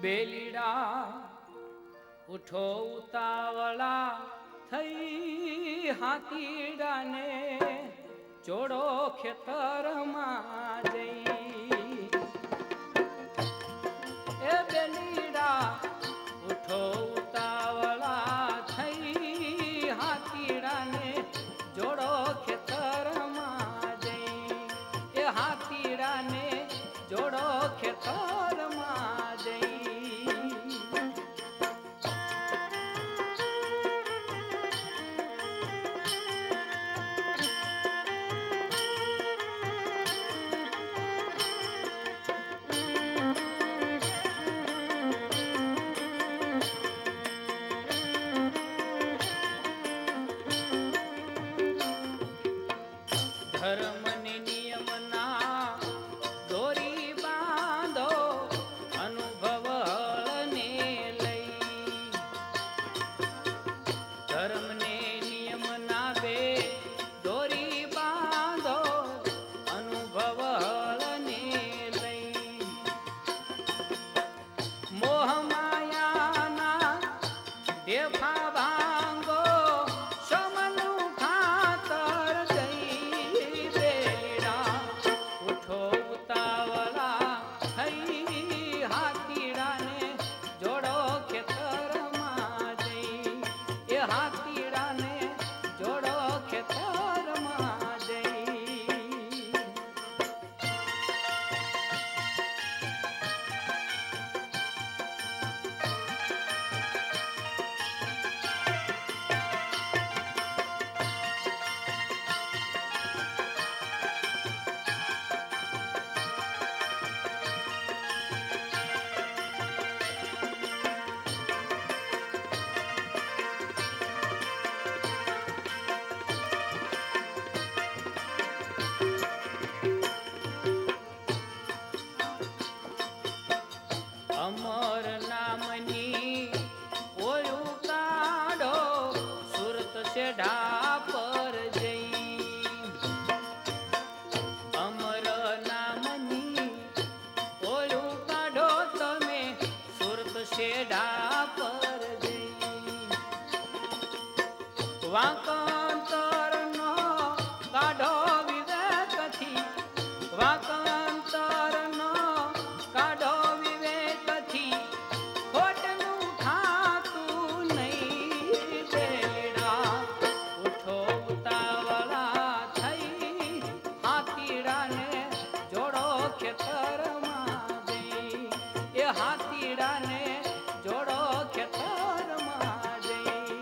બેલીડા ઉઠો ઉતાવળા થઈ હાથીડાને જોડો ખેતરમાં જઈ એ બેલીડા ઉઠો ઉતાવળા થઈ હાથીડાને જોડો ખેતરમાં જઈ એ હાથીડાને જોડો ખેતરમાં જઈ ધર્મને નિયમના દોરી બાંધો અનુભવને લઈ ધર્મને નિયમના બે દોરી બાંધો અનુભવને લઈ મોહ માયાના દેફા ભાંગો અમર નામની ઓયું કાઢો સુરત શેઢા પર જઈ અમર નામની ઓયું કાઢો તમે સુરત શેઢા પર જઈ વાંકંતરનો કાઢો વિવેકથી વાંકંતરનો કાઢો ખેતરમાં જઈ એ હાથીડાને જોડો ખેતરમાં જઈ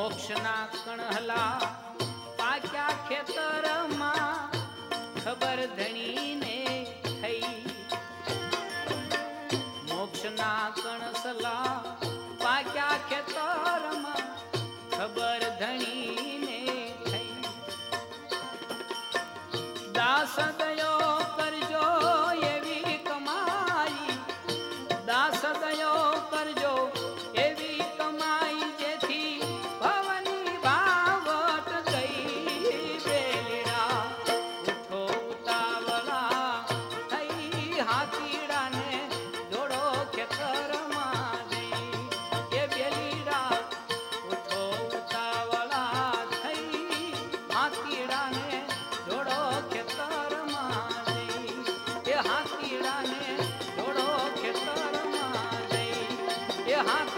મોક્ષના કણહલા પાક્યા ખેતરમાં ખબર ધણીને થઈ. મોક્ષના કણસલા પાક્યા ખેતરમાં ખબર ધણીને થઈ. દાસ દયો કરજો એવી કમાઈ, દાસ દયો કરજો એવી કમાઈ, જેથી ભવની ભાવટ ગઈ. બેલીડા ઉઠો ઉતાવળા થઈ, હાથીડાને જોડો ખેતરમાં જઈ. એ બેલીડા ઉઠો ઉતાવળા થઈ, હાથીડાને જોડો ખેતરમાં જઈ. એ હાથીડાને જોડો ખેતરમાં જઈ. એ હાથ